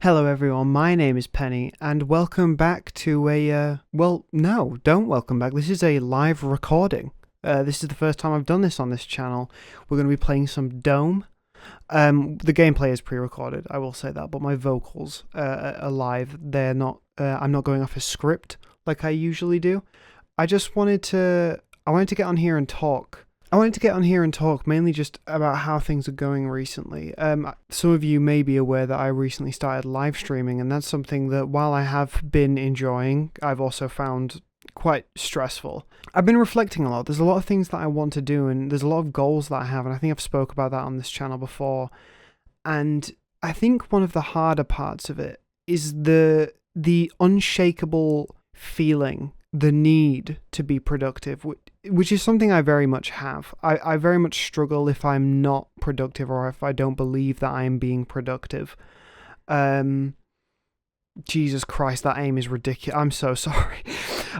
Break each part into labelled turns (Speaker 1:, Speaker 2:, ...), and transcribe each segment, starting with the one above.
Speaker 1: Hello everyone, my name is Penny, and welcome back to no, don't welcome back, this is a live recording. This is the first time I've done this on this channel. We're going to be playing some Dome. The gameplay is pre-recorded, I will say that, but my vocals are live. They're not, I'm not going off a script like I usually do. I wanted to get on here and talk. Mainly just about how things are going recently. Some of you may be aware that I recently started live streaming, and that's something that, while I have been enjoying, I've also found quite stressful. I've been reflecting a lot. There's a lot of things that I want to do, and there's a lot of goals that I have, and I think I've spoke about that on this channel before. And I think one of the harder parts of it is the unshakable feeling, the need to be productive, which is something I very much have. I very much struggle if I'm not productive or if I don't believe that I am being productive. Jesus Christ, that aim is ridiculous. I'm so sorry.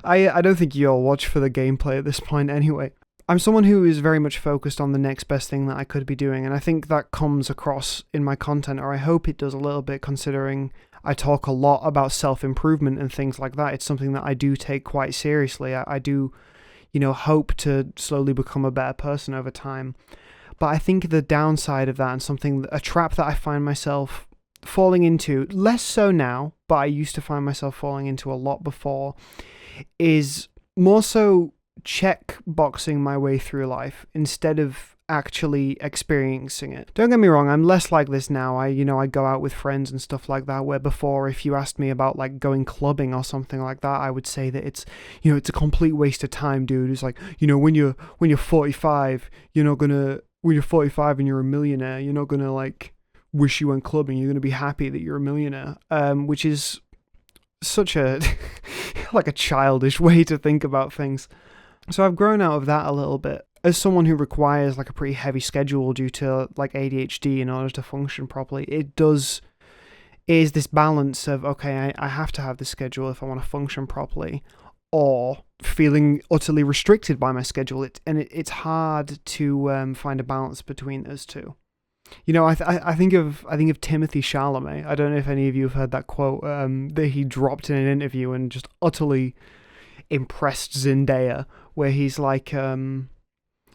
Speaker 1: I don't think you'll watch for the gameplay at this point anyway. I'm someone who is very much focused on the next best thing that I could be doing, and I think that comes across in my content, or I hope it does a little bit, considering I talk a lot about self-improvement and things like that. It's something that I do take quite seriously. I do, hope to slowly become a better person over time. But I think the downside of that, and a trap that I find myself falling into, less so now, but I used to find myself falling into a lot before, is more so check boxing my way through life instead of actually experiencing it. Don't get me wrong, I'm less like this now. I go out with friends and stuff like that, where before, if you asked me about like going clubbing or something like that, I would say that it's a complete waste of time, dude. It's like, when you're 45, when you're 45 and you're a millionaire, you're not gonna like wish you went clubbing. You're gonna be happy that you're a millionaire. Which is such a like a childish way to think about things. So I've grown out of that a little bit. As someone who requires like a pretty heavy schedule due to like ADHD in order to function properly, it is this balance of, okay, I have to have this schedule if I want to function properly, or feeling utterly restricted by my schedule. It's hard to find a balance between those two. I think of Timothée Chalamet. I don't know if any of you have heard that quote that he dropped in an interview and just utterly impressed Zendaya, where he's like,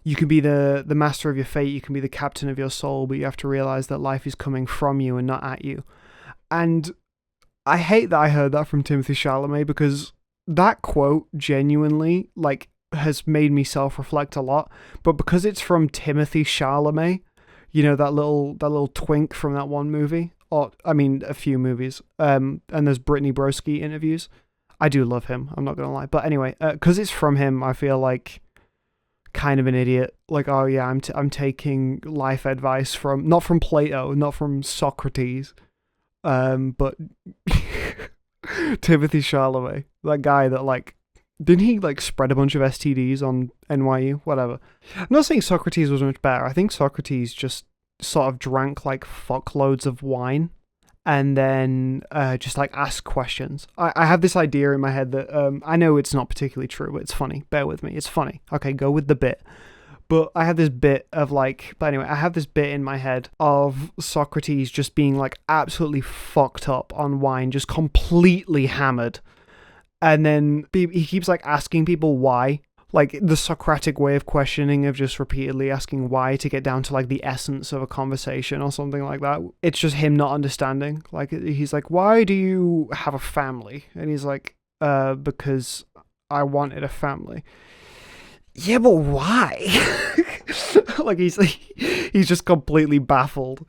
Speaker 1: you can be the master of your fate, you can be the captain of your soul, but you have to realize that life is coming from you and not at you. And I hate that I heard that from Timothée Chalamet, because that quote genuinely like has made me self-reflect a lot. But because it's from Timothée Chalamet, that little twink from that one movie, or I mean a few movies, and there's Brittany Broski interviews. I do love him, I'm not gonna lie. But anyway, because it's from him, I feel like kind of an idiot. Like, oh yeah, I'm taking life advice not from Plato, not from Socrates, but Timothée Chalamet, that guy that like, didn't he like spread a bunch of STDs on NYU? Whatever. I'm not saying Socrates was much better. I think Socrates just sort of drank like fuckloads of wine and then just like ask questions. I have this idea in my head that I know it's not particularly true, but it's funny. Bear with me. It's funny. Okay, go with the bit. But I have this bit in my head of Socrates just being like absolutely fucked up on wine, just completely hammered. And then he keeps like asking people why. Like the Socratic way of questioning, of just repeatedly asking why to get down to like the essence of a conversation or something like that. It's just him not understanding. Like he's like, why do you have a family? And he's like, because I wanted a family. Yeah, but why? Like he's just completely baffled.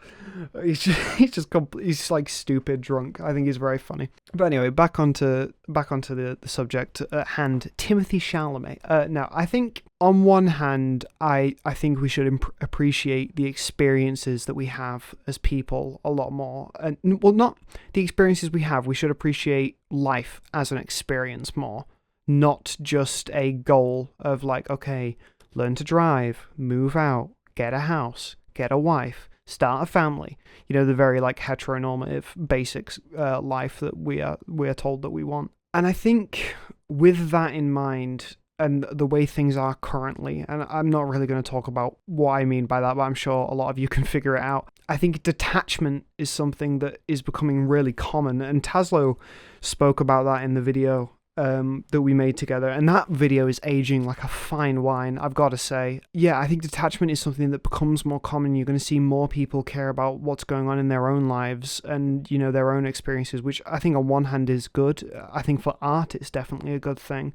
Speaker 1: He's like stupid drunk. I think he's very funny. But anyway, back onto the subject at hand. Timothée Chalamet. Now, I think on one hand, I think we should appreciate the experiences that we have as people a lot more. And well, not the experiences we have. We should appreciate life as an experience more, not just a goal of like, okay, learn to drive, move out, get a house, get a wife, start a family. The very like heteronormative basics life that we are told that we want. And I think with that in mind, and the way things are currently, and I'm not really going to talk about what I mean by that, but I'm sure a lot of you can figure it out. I think detachment is something that is becoming really common, and Taslow spoke about that in the video that we made together, and that video is aging like a fine wine, I've got to say. Yeah, I think detachment is something that becomes more common. You're going to see more people care about what's going on in their own lives and, you know, their own experiences, which I think on one hand is good. I think for art it's definitely a good thing,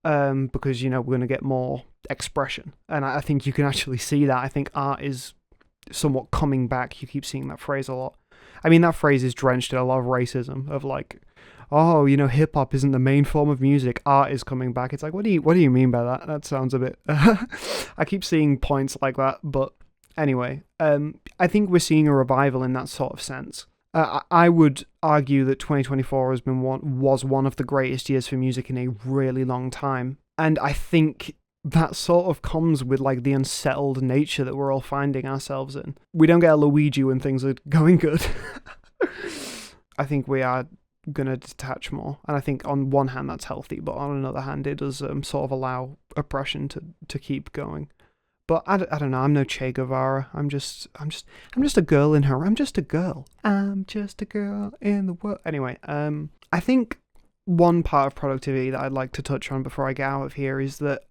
Speaker 1: because, you know, we're going to get more expression, and I think you can actually see that. I think art is somewhat coming back. You keep seeing that phrase a lot. I mean, that phrase is drenched in a lot of racism of like, oh, you know, hip-hop isn't the main form of music, art is coming back. It's like, what do you mean by that? That sounds a bit... I keep seeing points like that, but anyway, I think we're seeing a revival in that sort of sense. I would argue that 2024 was one of the greatest years for music in a really long time, and I think that sort of comes with like the unsettled nature that we're all finding ourselves in. We don't get a Luigi when things are going good. I think we are going to detach more, and I think on one hand that's healthy, but on another hand it does sort of allow oppression to keep going. But I don't know, I'm no Che Guevara. I'm just a girl in her. I'm just a girl in the world. Anyway, I think one part of productivity that I'd like to touch on before I get out of here is that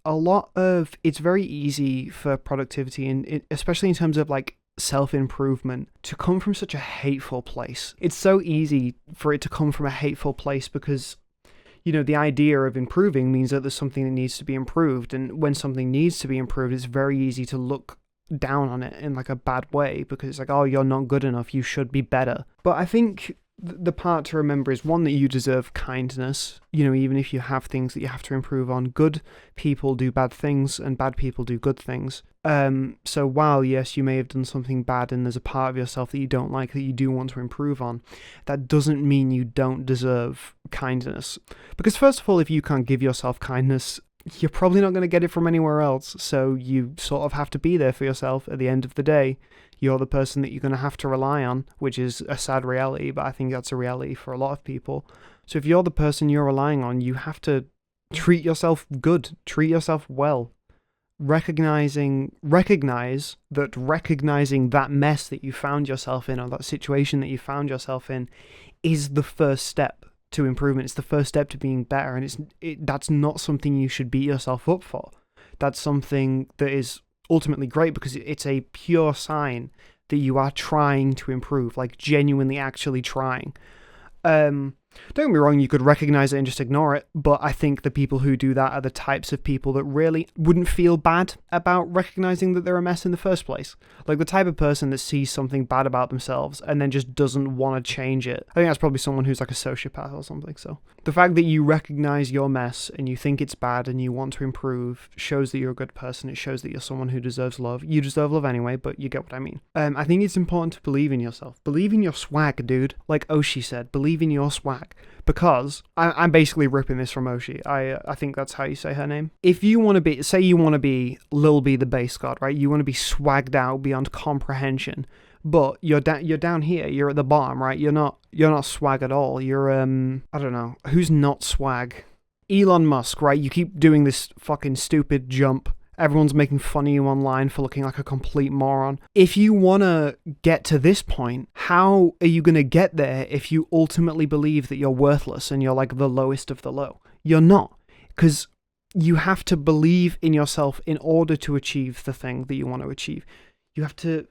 Speaker 1: it's very easy for productivity, and especially in terms of like self-improvement, to come from such a hateful place. It's so easy for it to come from a hateful place because, you know, the idea of improving means that there's something that needs to be improved, and when something needs to be improved, it's very easy to look down on it in like a bad way because it's like, oh, you're not good enough, you should be better. But I think the part to remember is, one, that you deserve kindness, you know, even if you have things that you have to improve on. Good people do bad things and bad people do good things. So while, yes, you may have done something bad and there's a part of yourself that you don't like that you do want to improve on, that doesn't mean you don't deserve kindness. Because first of all, if you can't give yourself kindness, you're probably not going to get it from anywhere else. So you sort of have to be there for yourself at the end of the day. You're the person that you're going to have to rely on, which is a sad reality, but I think that's a reality for a lot of people. So if you're the person you're relying on, you have to treat yourself good, treat yourself well. Recognize that recognizing that mess that you found yourself in, or that situation that you found yourself in, is the first step to improvement. It's the first step to being better, and that's not something you should beat yourself up for. That's something that is ultimately great because it's a pure sign that you are trying to improve, like genuinely actually trying. Don't get me wrong, you could recognize it and just ignore it, but I think the people who do that are the types of people that really wouldn't feel bad about recognizing that they're a mess in the first place. Like the type of person that sees something bad about themselves and then just doesn't want to change it. I think that's probably someone who's like a sociopath or something. So the fact that you recognize your mess and you think it's bad and you want to improve shows that you're a good person. It shows that you're someone who deserves love. You deserve love anyway, but you get what I mean. I think it's important to believe in yourself. Believe in your swag, dude. Like Oshi said, believe in your swag. Because I'm basically ripping this from Oshi. I think that's how you say her name. If you want to be, say you want to be Lil B the bass god, right? You want to be swagged out beyond comprehension, but you're down here. You're at the bottom, right? You're not swag at all. You're I don't know who's not swag. Elon Musk, right? You keep doing this fucking stupid jump. Everyone's making fun of you online for looking like a complete moron. If you want to get to this point, how are you going to get there if you ultimately believe that you're worthless and you're like the lowest of the low? You're not. Because you have to believe in yourself in order to achieve the thing that you want to achieve. You have to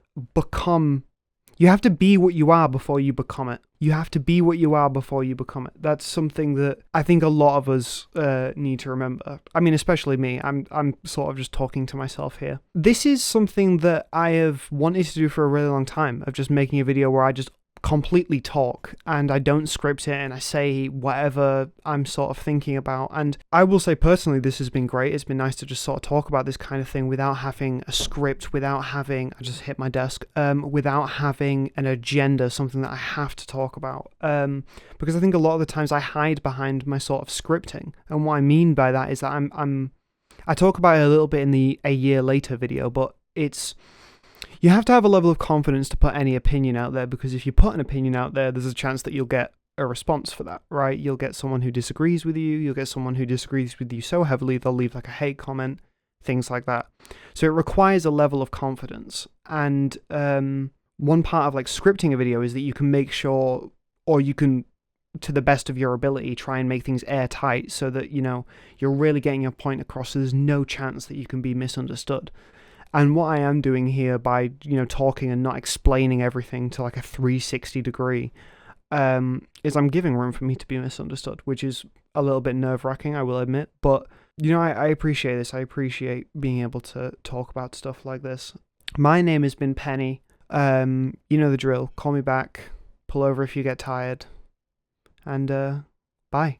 Speaker 1: be what you are before you become it. You have to be what you are before you become it. That's something that I think a lot of us need to remember. I mean, especially me. I'm sort of just talking to myself here. This is something that I have wanted to do for a really long time, of just making a video where I just completely talk and I don't script it and I say whatever I'm sort of thinking about. And I will say personally, this has been great. It's been nice to just sort of talk about this kind of thing without having a script, without having, I just hit my desk, without having an agenda, something that I have to talk about. Because I think a lot of the times I hide behind my sort of scripting. And what I mean by that is that I talk about it a little bit in the A Year Later video, but you have to have a level of confidence to put any opinion out there, because if you put an opinion out there, there's a chance that you'll get a response for that, right? You'll get someone who disagrees with you, you'll get someone who disagrees with you so heavily they'll leave like a hate comment, things like that. So it requires a level of confidence. And one part of like scripting a video is that you can make sure, or you can, to the best of your ability, try and make things airtight so that, you know, you're really getting your point across, so there's no chance that you can be misunderstood. And what I am doing here by, you know, talking and not explaining everything to like a 360 degree, is I'm giving room for me to be misunderstood, which is a little bit nerve-wracking, I will admit. But, you know, I appreciate this. I appreciate being able to talk about stuff like this. My name has been Penny. You know the drill. Call me back. Pull over if you get tired. And, bye.